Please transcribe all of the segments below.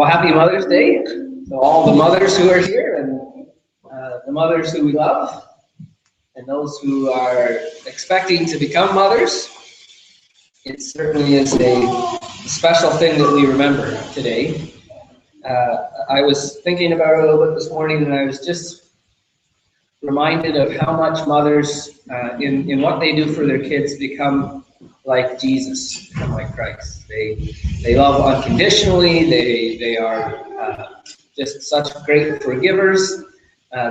Well, happy Mother's Day to all the mothers who are here and the mothers who we love and those who are expecting to become mothers. It certainly is a special thing that we remember today. I was thinking about it a little bit this morning, and I was just reminded of how much mothers, in what they do for their kids, become like Jesus, become like Christ. They love unconditionally. They are just such great forgivers.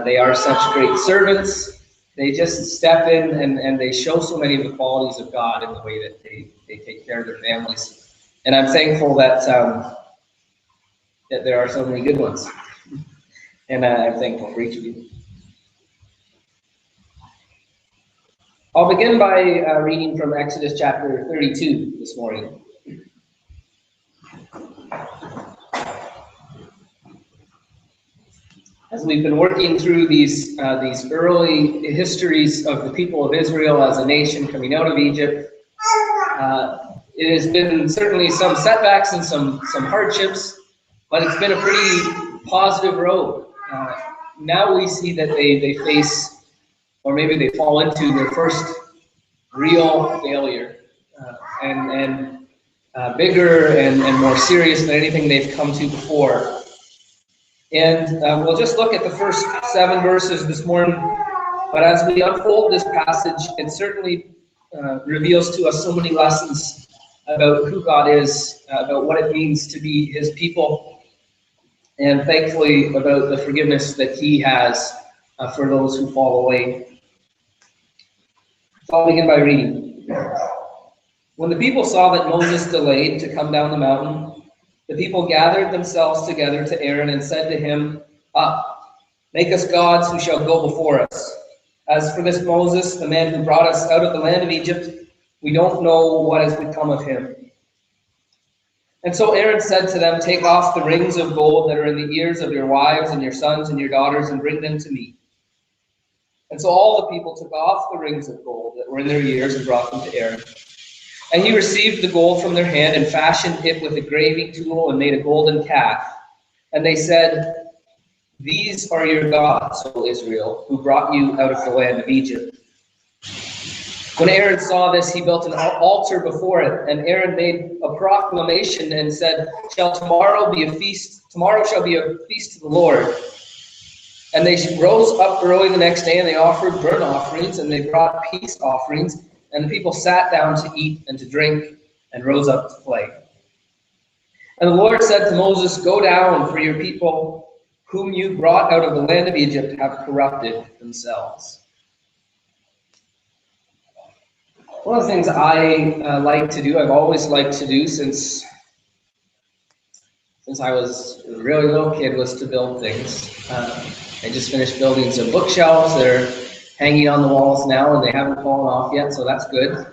They are such great servants. They just step in and they show so many of the qualities of God in the way that they take care of their families. And I'm thankful that that there are so many good ones. And I'm thankful for each of you. I'll begin by reading from Exodus chapter 32 this morning. As we've been working through these early histories of the people of Israel as a nation coming out of Egypt, it has been certainly some setbacks and some hardships, but it's been a pretty positive road. Now we see that they face, or maybe they fall into their first real failure, and bigger and more serious than anything they've come to before. And we'll just look at the first 7 verses this morning. But as we unfold this passage, it certainly reveals to us so many lessons about who God is, about what it means to be His people, and thankfully about the forgiveness that He has for those who fall away. So I'll begin by reading. When the people saw that Moses delayed to come down the mountain, the people gathered themselves together to Aaron and said to him, "Up, make us gods who shall go before us. As for this Moses, the man who brought us out of the land of Egypt, we don't know what has become of him." And so Aaron said to them, "Take off the rings of gold that are in the ears of your wives and your sons and your daughters and bring them to me." And so all the people took off the rings of gold that were in their ears and brought them to Aaron. And he received the gold from their hand and fashioned it with a graving tool and made a golden calf. And they said, "These are your gods, O Israel, who brought you out of the land of Egypt." When Aaron saw this, he built an altar before it, and Aaron made a proclamation and said, tomorrow shall be a feast to the Lord." And they rose up early the next day, and they offered burnt offerings, and they brought peace offerings. And the people sat down to eat and to drink, and rose up to play. And the Lord said to Moses, "Go down, for your people, whom you brought out of the land of Egypt, have corrupted themselves." One of the things I like to do, I've always liked to do since I was a really little kid, was to build things. I just finished building some bookshelves. They're hanging on the walls now, and they haven't fallen off yet, so that's good.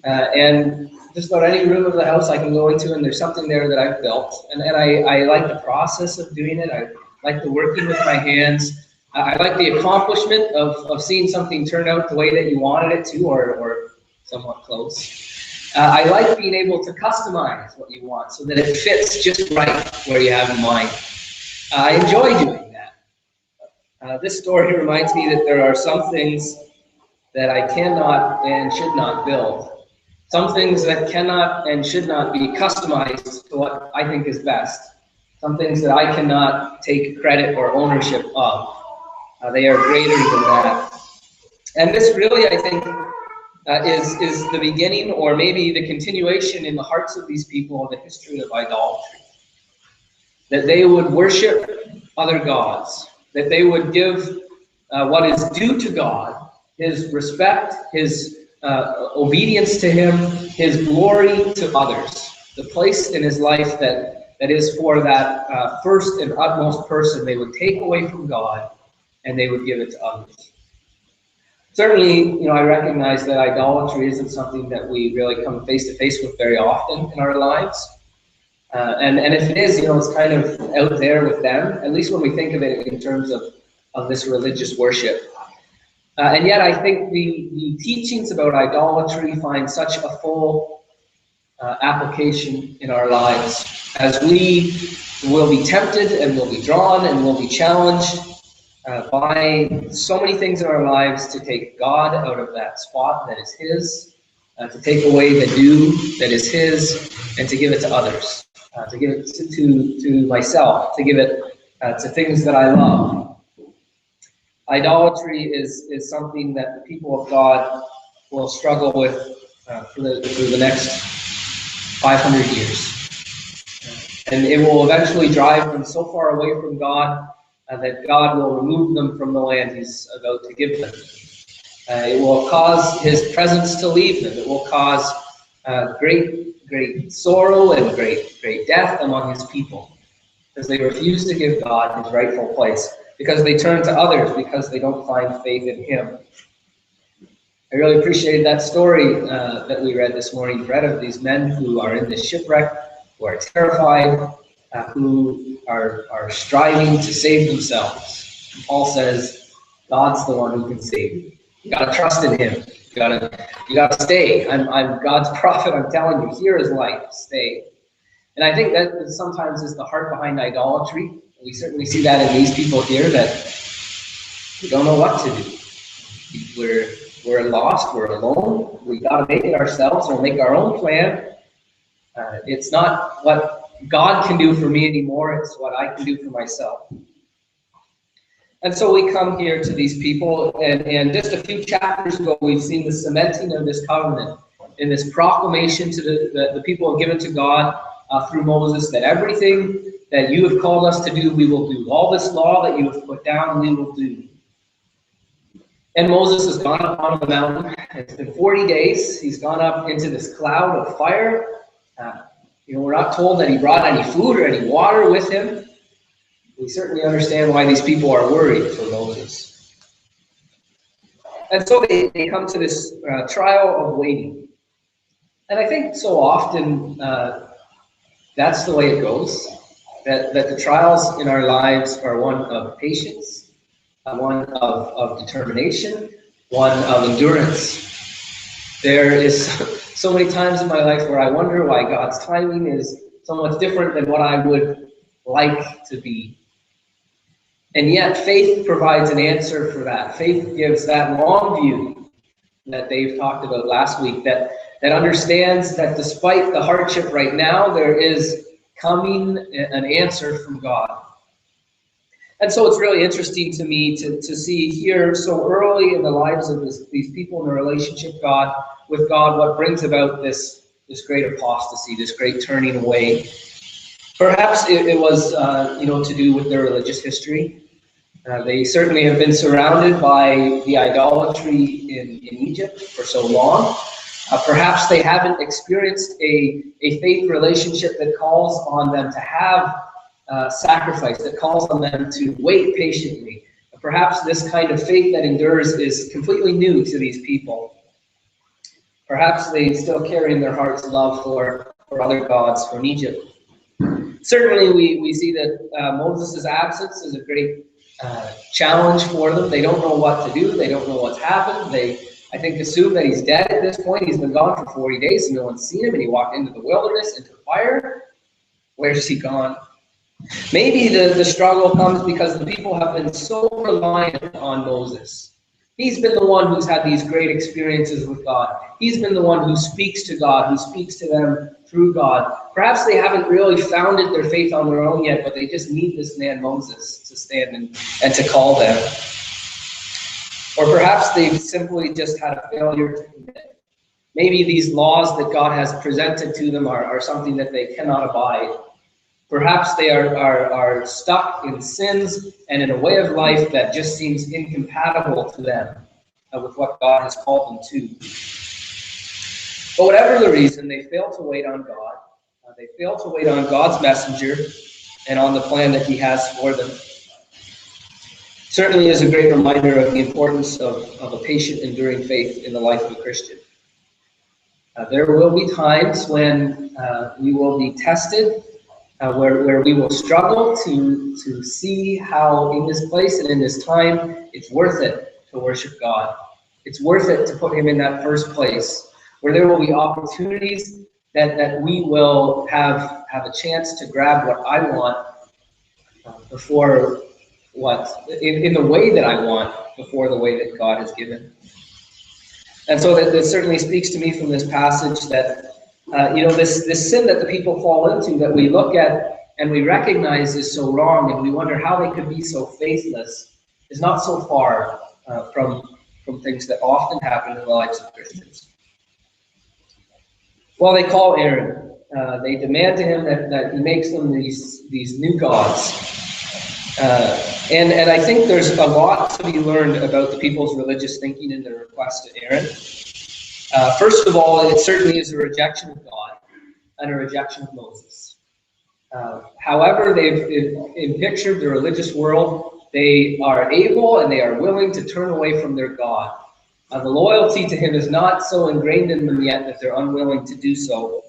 And just about any room of the house I can go into, and there's something there that I've built. And I like the process of doing it. I like the working with my hands. I like the accomplishment of seeing something turn out the way that you wanted it to, or somewhat close. I like being able to customize what you want so that it fits just right where you have in mind. I enjoy doing that. This story reminds me that there are some things that I cannot and should not build. Some things that cannot and should not be customized to what I think is best. Some things that I cannot take credit or ownership of. They are greater than that. And this really, I think, is the beginning, or maybe the continuation in the hearts of these people of the history of idolatry. That they would worship other gods. That they would give what is due to God, His respect, His obedience to Him, His glory to others. The place in His life that is for that first and utmost person, they would take away from God and they would give it to others. Certainly, I recognize that idolatry isn't something that we really come face to face with very often in our lives. And if it is, it's kind of out there with them, at least when we think of it in terms of this religious worship. And yet I think the teachings about idolatry find such a full application in our lives, as we will be tempted and will be drawn and will be challenged by so many things in our lives to take God out of that spot that is His, to take away the due that is His, and to give it to others, to give it to myself, to give it to things that I love. Idolatry is something that the people of God will struggle with for the next 500 years. And it will eventually drive them so far away from God that God will remove them from the land He's about to give them. It will cause His presence to leave them. It will cause great sorrow and great death among His people, because they refuse to give God His rightful place, because they turn to others, because they don't find faith in Him. I really appreciated that story that we read this morning, Fred, of these men who are in this shipwreck, who are terrified, who are striving to save themselves. Paul says, God's the one who can save you. You gotta trust in Him. You gotta stay. I'm God's prophet. I'm telling you, here is life. Stay. And I think that sometimes is the heart behind idolatry. We certainly see that in these people here, that we don't know what to do. We're lost. We're alone. We gotta make it ourselves or make our own plan. It's not what God can do for me anymore. It's what I can do for myself. And so we come here to these people, and just a few chapters ago, we've seen the cementing of this covenant in this proclamation to the people given to God through Moses, that everything that you have called us to do, we will do. All this law that you have put down, we will do. And Moses has gone up on the mountain. It's been 40 days. He's gone up into this cloud of fire. We're not told that he brought any food or any water with him. We certainly understand why these people are worried for Moses. And so they come to this trial of waiting. And I think so often that's the way it goes, that the trials in our lives are one of patience, one of determination, one of endurance. There is so many times in my life where I wonder why God's timing is so much different than what I would like to be. And yet faith provides an answer for that. Faith gives that long view that Dave talked about last week, that understands that despite the hardship right now, there is coming an answer from God. And so it's really interesting to me to see here so early in the lives of these people in the relationship with God, what brings about this great apostasy, this great turning away. Perhaps it was to do with their religious history. They certainly have been surrounded by the idolatry in Egypt for so long. Perhaps they haven't experienced a faith relationship that calls on them to have sacrifice, that calls on them to wait patiently. Perhaps this kind of faith that endures is completely new to these people. Perhaps they still carry in their hearts love for other gods from Egypt. Certainly we see that Moses' absence is a great challenge for them. They don't know what to do. They don't know what's happened. They, I think, assume that he's dead at this point. He's been gone for 40 days and no one's seen him, and he walked into the wilderness, into fire. Where's he gone? Maybe the struggle comes because the people have been so reliant on Moses. He's been the one who's had these great experiences with God. He's been the one who speaks to God, who speaks to them through God. Perhaps they haven't really founded their faith on their own yet, but they just need this man Moses to stand and to call them. Or perhaps they've simply just had a failure to commit. Maybe these laws that God has presented to them are something that they cannot abide. Perhaps they are stuck in sins and in a way of life that just seems incompatible to them with what God has called them to. But whatever the reason, they fail to wait on God. They fail to wait on God's messenger and on the plan that He has for them. Certainly is a great reminder of the importance of a patient, enduring faith in the life of a Christian. There will be times when we will be tested, where we will struggle to see how in this place and in this time it's worth it to worship God. It's worth it to put Him in that first place, where there will be opportunities that we will have a chance to grab what I want before in the way that I want, before the way that God has given. And so that certainly speaks to me from this passage that, this sin that the people fall into, that we look at and we recognize is so wrong, and we wonder how they could be so faithless, is not so far from things that often happen in the lives of Christians. Well, they call Aaron. They demand to him that he makes them these new gods. And I think there's a lot to be learned about the people's religious thinking in their request to Aaron. First of all, it certainly is a rejection of God and a rejection of Moses. However, they've pictured the religious world, they are able and they are willing to turn away from their God. The loyalty to him is not so ingrained in them yet that they're unwilling to do so.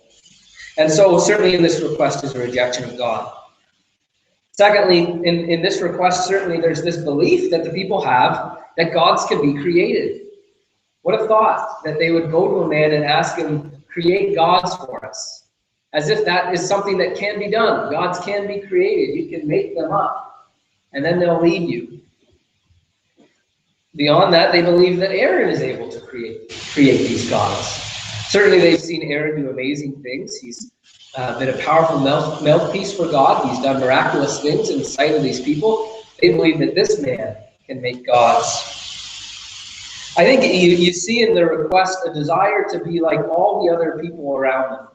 And so certainly in this request is a rejection of God. Secondly, in this request, certainly there's this belief that the people have that gods can be created. What a thought that they would go to a man and ask him, create gods for us. As if that is something that can be done. Gods can be created. You can make them up. And then they'll lead you. Beyond that, they believe that Aaron is able to create these gods. Certainly they've seen Aaron do amazing things. He's been a powerful mouthpiece for God. He's done miraculous things in the sight of these people. They believe that this man can make gods. I think you see in the request a desire to be like all the other people around them.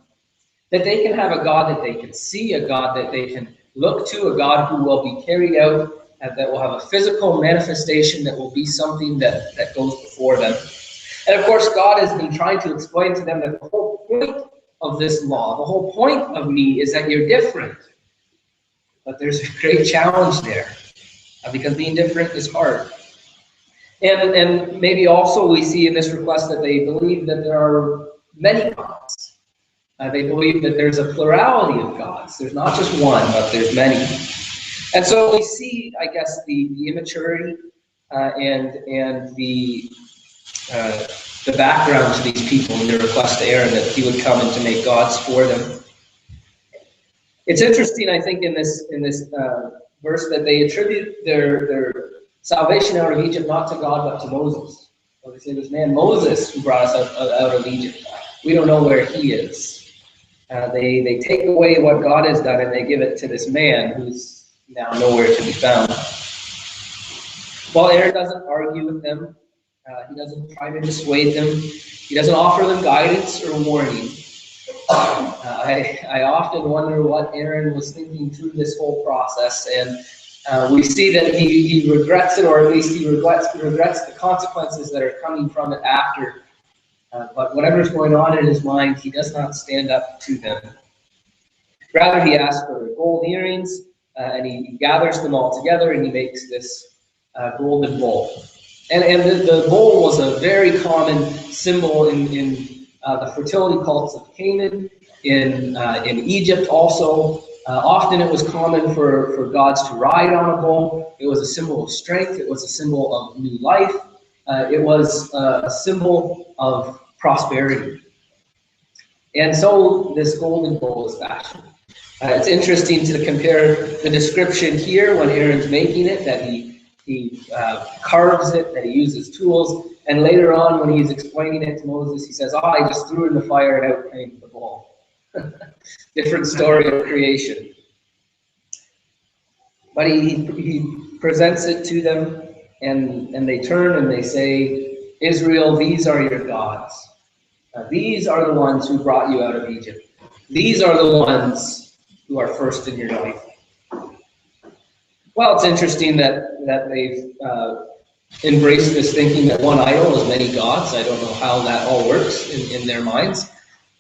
That they can have a God that they can see, a God that they can look to, a God who will be carried out, and that will have a physical manifestation, that will be something that goes before them. And of course, God has been trying to explain to them that the whole point of this law, the whole point of me is that you're different. But there's a great challenge there, because being different is hard. And maybe also we see in this request that they believe that there are many gods. They believe that there's a plurality of gods. There's not just one, but there's many. And so we see, I guess, the immaturity and the background to these people in their request to Aaron that he would come and to make gods for them. It's interesting, I think, in this verse that they attribute their salvation out of Egypt not to God but to Moses. So they say, "This man Moses who brought us out of Egypt. We don't know where he is." They take away what God has done and they give it to this man who's now nowhere to be found. Well, Aaron doesn't argue with them. He doesn't try to dissuade them. He doesn't offer them guidance or warning. I often wonder what Aaron was thinking through this whole process, and we see that he regrets it, or at least he regrets the consequences that are coming from it after. But whatever's going on in his mind, he does not stand up to them. Rather, he asks for their gold earrings, and he gathers them all together, and he makes this golden bowl. And the bowl was a very common symbol in the fertility cults of Canaan, in Egypt also. Often it was common for gods to ride on a bull. It was a symbol of strength. It was a symbol of new life. It was a symbol of prosperity. And so this golden bowl is fashioned. It's interesting to compare the description here when Aaron's making it, that he carves it, that he uses tools, and later on when he's explaining it to Moses, he says, I just threw it in the fire and out came the bowl. Different story of creation. But he presents it to them, and they turn and they say, Israel, these are your gods. These are the ones who brought you out of Egypt. These are the ones who are first in your life. Well, it's interesting that they've embraced this thinking that one idol is many gods. I don't know how that all works in their minds.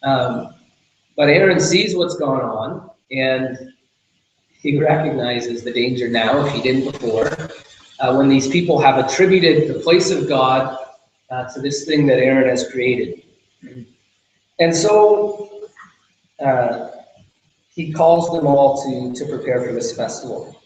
But Aaron sees what's going on, and he recognizes the danger now, if he didn't before, when these people have attributed the place of God to this thing that Aaron has created. And so he calls them all to prepare for this festival.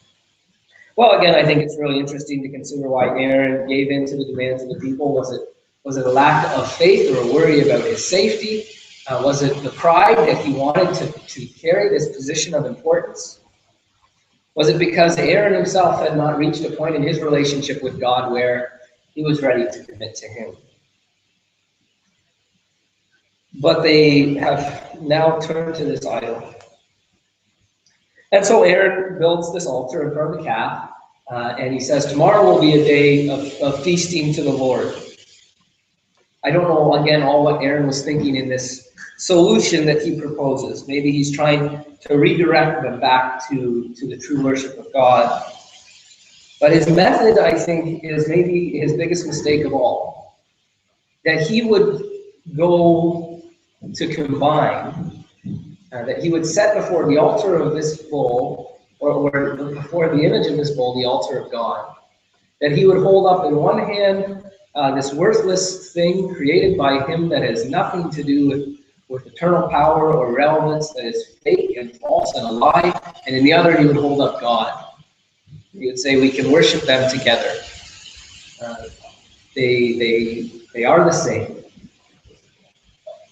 Well, again, I think it's really interesting to consider why Aaron gave in to the demands of the people. Was it a lack of faith or a worry about his safety? Was it the pride that he wanted to carry this position of importance? Was it because Aaron himself had not reached a point in his relationship with God where he was ready to commit to him? But they have now turned to this idol. And so Aaron builds this altar in front of the calf, and he says, tomorrow will be a day of feasting to the Lord. I don't know, again, all what Aaron was thinking in this solution that he proposes. Maybe he's trying to redirect them back to the true worship of God. But his method, I think, is maybe his biggest mistake of all. That he would go to combine, that he would set before the altar of this bull, or before the image of this bull, the altar of God. That he would hold up in one hand this worthless thing created by him that has nothing to do with eternal power or relevance, that is fake and false and a lie, and in the other he would hold up God. He would say we can worship them together. They are the same.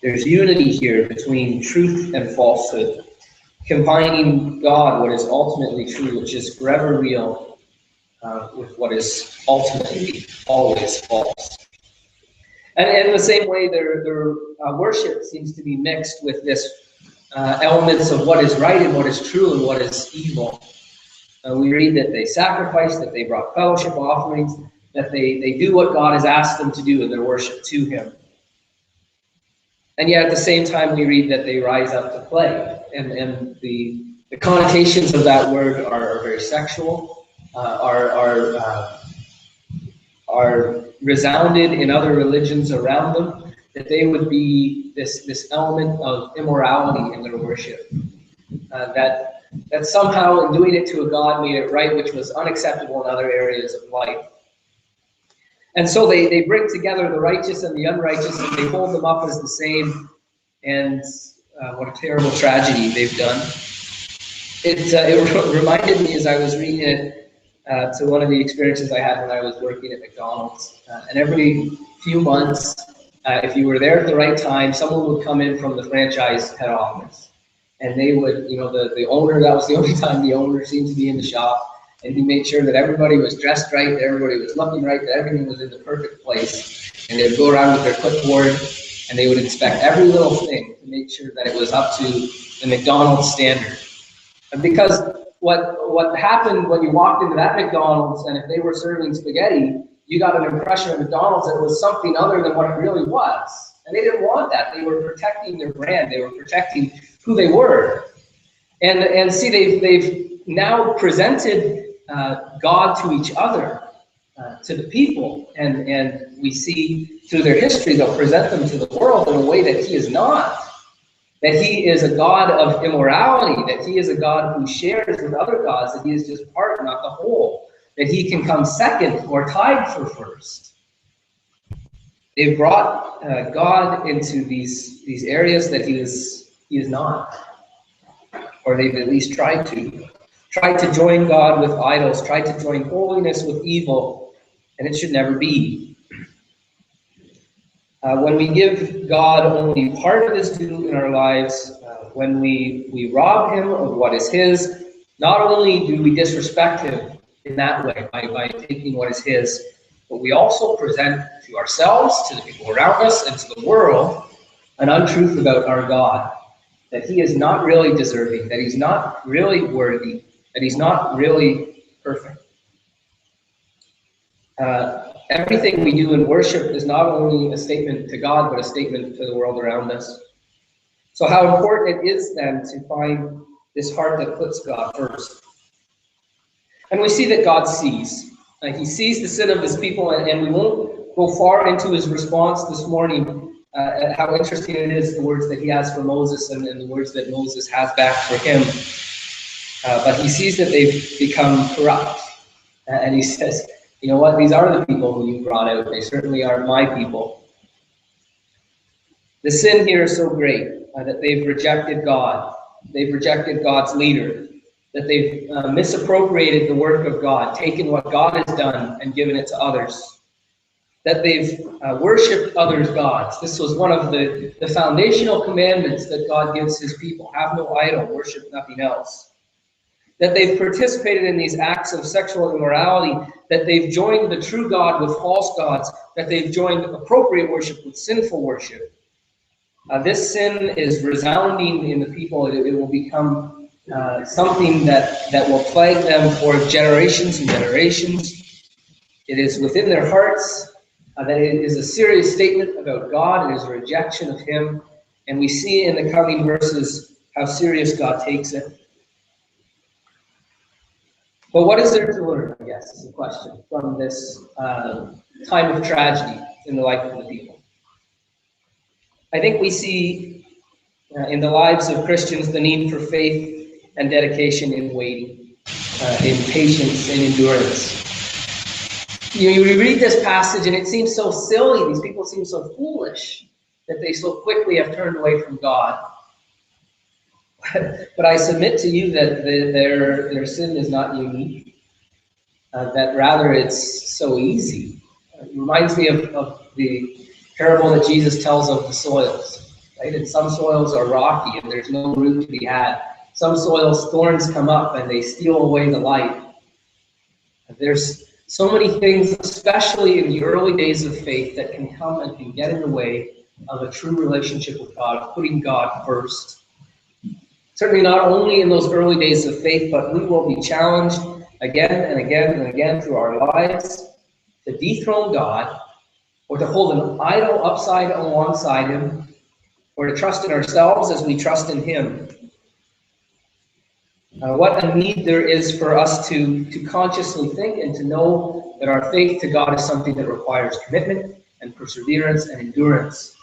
There's unity here between truth and falsehood, combining God, what is ultimately true, which is forever real, with what is ultimately always false. And in the same way, their worship seems to be mixed with this elements of what is right and what is true and what is evil. We read that they sacrificed, that they brought fellowship offerings, that they do what God has asked them to do in their worship to him. And yet at the same time, we read that they rise up to play. And the connotations of that word are very sexual, are resounded in other religions around them, that they would be this element of immorality in their worship. That somehow in doing it to a god made it right, which was unacceptable in other areas of life. And so they bring together the righteous and the unrighteous, and they hold them up as the same. And what a terrible tragedy they've done. It reminded me as I was reading it to one of the experiences I had when I was working at McDonald's. And every few months, if you were there at the right time, someone would come in from the franchise head office. And they would, the owner, that was the only time the owner seemed to be in the shop. And he made sure that everybody was dressed right, that everybody was looking right, that everything was in the perfect place. And they'd go around with their clipboard, and they would inspect every little thing to make sure that it was up to the McDonald's standard. And because what happened when you walked into that McDonald's, and if they were serving spaghetti, you got an impression of McDonald's that it was something other than what it really was. And they didn't want that. They were protecting their brand. They were protecting who they were. And see, they've now presented God to each other, to the people. And we see through their history, they'll present them to the world in a way that he is not. That he is a God of immorality, that he is a God who shares with other gods, that he is just part, not the whole, that he can come second or tied for first. They've brought God into these areas that he is not, or they've at least tried to join God with idols, tried to join holiness with evil, and it should never be. When we give God only part of his due in our lives, when we rob him of what is his, not only do we disrespect him in that way by taking what is his, but we also present to ourselves, to the people around us, and to the world an untruth about our God, that he is not really deserving, that he's not really worthy, that he's not really perfect. Everything we do in worship is not only a statement to God, but a statement to the world around us. So how important it is then to find this heart that puts God first. And we see that God sees. He sees the sin of his people, and we won't go far into his response this morning, how interesting it is, the words that he has for Moses and the words that Moses has back for him. But he sees that they've become corrupt. And he says, you know what, these are the people who you brought out. They certainly are my people. The sin here is so great that they've rejected God. They've rejected God's leader. That they've misappropriated the work of God, taken what God has done and given it to others. that they've worshipped others' gods. This was one of the foundational commandments that God gives his people. Have no idol, worship nothing else. That they've participated in these acts of sexual immorality, that they've joined the true God with false gods, that they've joined appropriate worship with sinful worship. This sin is resounding in the people. It will become something that will plague them for generations and generations. It is within their hearts that it is a serious statement about God. It is a rejection of him. And we see in the coming verses how serious God takes it. But what is there to learn, I guess, is the question, from this time of tragedy in the life of the people? I think we see in the lives of Christians the need for faith and dedication in waiting, in patience and endurance. You read this passage and it seems so silly. These people seem so foolish that they so quickly have turned away from God. But I submit to you that their sin is not unique, that rather it's so easy. It reminds me of the parable that Jesus tells of the soils, right? And some soils are rocky and there's no root to be had. Some soils, thorns come up and they steal away the light. There's so many things, especially in the early days of faith, that can come and can get in the way of a true relationship with God, of putting God first. Certainly not only in those early days of faith, but we will be challenged again and again and again through our lives to dethrone God, or to hold an idol upside alongside him, or to trust in ourselves as we trust in him. What a need there is for us to consciously think and to know that our faith to God is something that requires commitment and perseverance and endurance.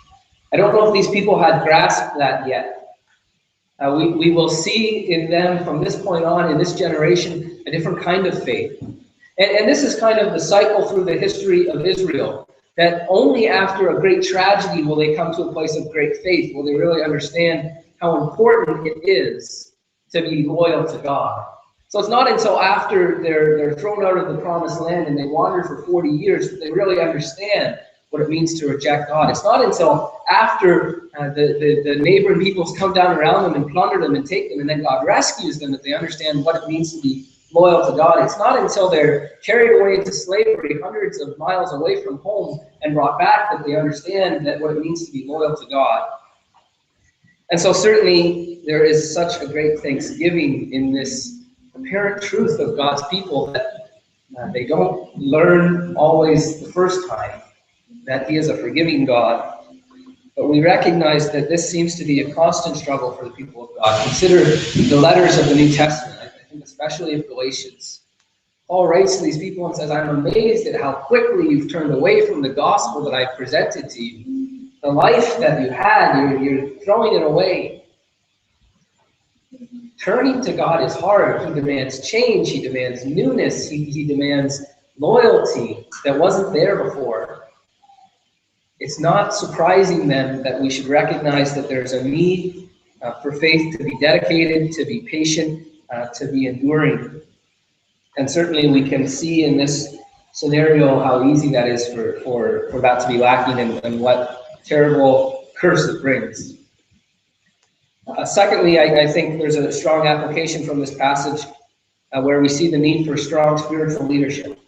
I don't know if these people had grasped that yet. We will see in them from this point on, in this generation, a different kind of faith. And this is kind of the cycle through the history of Israel, that only after a great tragedy will they come to a place of great faith, will they really understand how important it is to be loyal to God. So it's not until after they're thrown out of the promised land and they wander for 40 years that they really understand what it means to reject God. It's not until after the neighboring peoples come down around them and plunder them and take them, and then God rescues them, that they understand what it means to be loyal to God. It's not until they're carried away into slavery hundreds of miles away from home and brought back that they understand that what it means to be loyal to God. And so certainly there is such a great thanksgiving in this apparent truth of God's people that they don't learn always the first time that he is a forgiving God. But we recognize that this seems to be a constant struggle for the people of God. Consider the letters of the New Testament, I think especially of Galatians. Paul writes to these people and says, I'm amazed at how quickly you've turned away from the gospel that I presented to you. The life that you had, you're throwing it away. Turning to God is hard. He demands change. He demands newness. He demands loyalty that wasn't there before. It's not surprising then that we should recognize that there's a need for faith to be dedicated, to be patient, to be enduring. And certainly we can see in this scenario how easy that is for that to be lacking, and what terrible curse it brings. Secondly, I think there's a strong application from this passage where we see the need for strong spiritual leadership.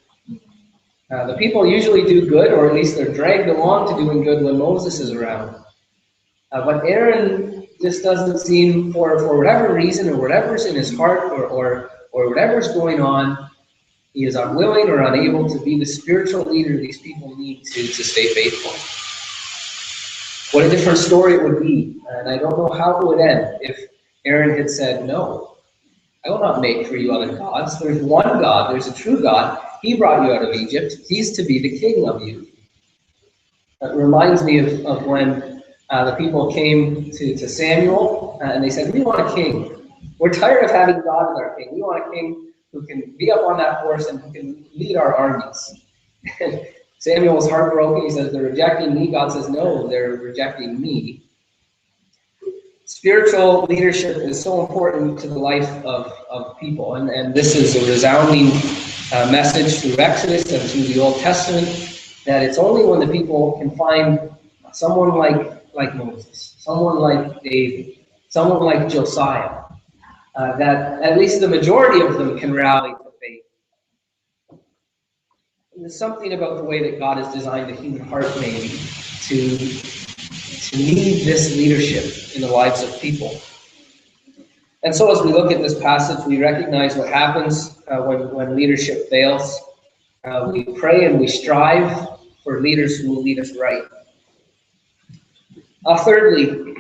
The people usually do good, or at least they're dragged along to doing good when Moses is around. But Aaron just doesn't seem, for whatever reason, or whatever's in his heart, or whatever's going on, he is unwilling or unable to be the spiritual leader these people need to stay faithful. What a different story it would be, and I don't know how it would end if Aaron had said, no, I will not make for you other gods. There's one God, there's a true God. He brought you out of Egypt. He's to be the king of you. That reminds me of when the people came to Samuel and they said, we want a king. We're tired of having God as our king. We want a king who can be up on that horse and who can lead our armies. Samuel was heartbroken. He says, they're rejecting me. God says, no, they're rejecting me. Spiritual leadership is so important to the life of people. And this is a resounding message through Exodus and through the Old Testament. that it's only when the people can find someone like Moses, someone like David, someone like Josiah, that at least the majority of them can rally to faith. And there's something about the way that God has designed the human heart, maybe, to need this leadership in the lives of people. And so as we look at this passage, we recognize what happens when leadership fails. We pray and we strive for leaders who will lead us right. Thirdly,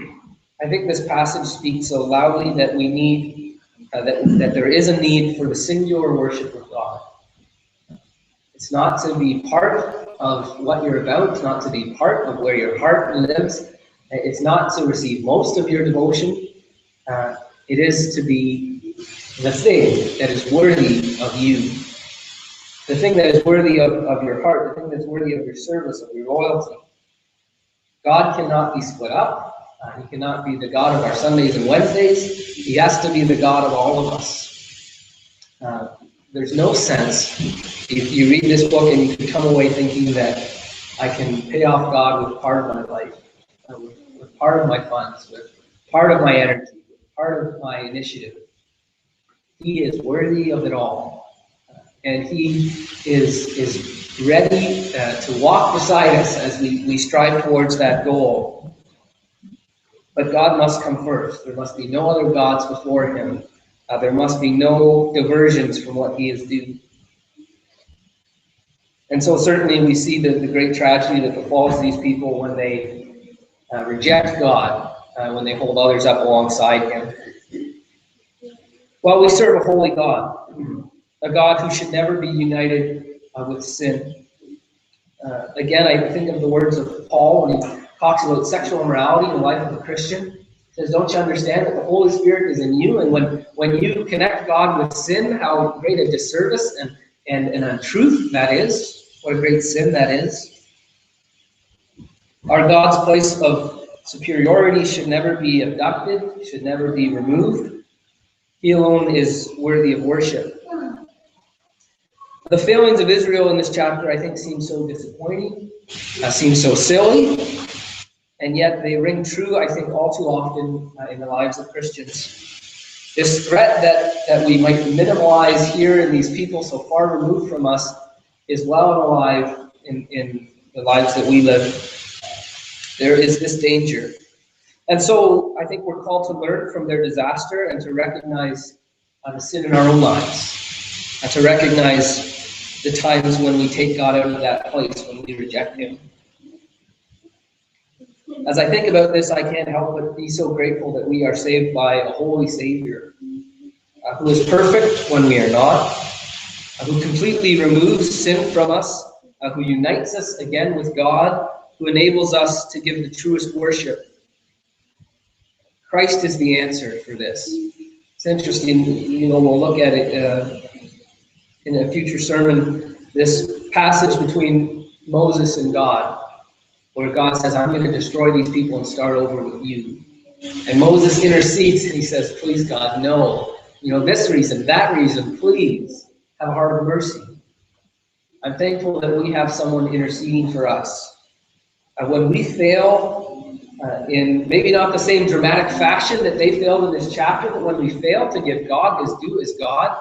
I think this passage speaks so loudly that we need, that there is a need for the singular worship of God. It's not to be part of what you're about. It's not to be part of where your heart lives. It's not to receive most of your devotion. It is to be the thing that is worthy of you. The thing that is worthy of your heart. The thing that's worthy of your service, of your loyalty. God cannot be split up. He cannot be the God of our Sundays and Wednesdays. He has to be the God of all of us. There's no sense if you read this book and you can come away thinking that I can pay off God with part of my life, with part of my funds, with part of my energy, with part of my initiative. He is worthy of it all. And he is ready to walk beside us as we strive towards that goal. But God must come first. There must be no other gods before him. There must be no diversions from what he is due. And so certainly we see the great tragedy that befalls these people when they reject God, when they hold others up alongside him. Well, we serve a holy God, a God who should never be united with sin. Again, I think of the words of Paul when he talks about sexual immorality in the life of a Christian. He says, don't you understand that the Holy Spirit is in you? And when you connect God with sin, how great a disservice and an untruth that is. What a great sin that is. Our God's place of superiority should never be abducted, should never be removed. He alone is worthy of worship. The failings of Israel in this chapter, I think, seem so disappointing, seem so silly, and yet they ring true, I think, all too often in the lives of Christians. This threat that we might minimize here in these people so far removed from us is well and alive in the lives that we live. There is this danger. And so I think we're called to learn from their disaster and to recognize the sin in our own lives, and to recognize the times when we take God out of that place, when we reject him. As I think about this, I can't help but be so grateful that we are saved by a holy Savior who is perfect when we are not, who completely removes sin from us, who unites us again with God, who enables us to give the truest worship. Christ is the answer for this. It's interesting, we'll look at it in a future sermon, this passage between Moses and God, where God says, I'm going to destroy these people and start over with you. And Moses intercedes and he says, please God, no. This reason, that reason, please have a heart of mercy. I'm thankful that we have someone interceding for us. When we fail in maybe not the same dramatic fashion that they failed in this chapter, but when we fail to give God his due as God,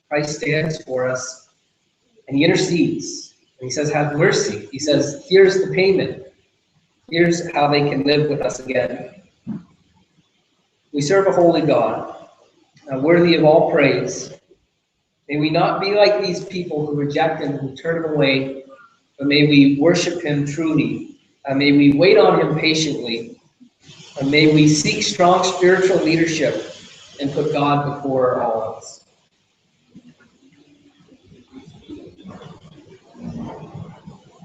Christ stands for us and he intercedes. And he says, have mercy. He says, here's the payment. Here's how they can live with us again. We serve a holy God, worthy of all praise. May we not be like these people who reject him, who turn him away, but may we worship him truly. May we wait on him patiently. And may we seek strong spiritual leadership and put God before all else.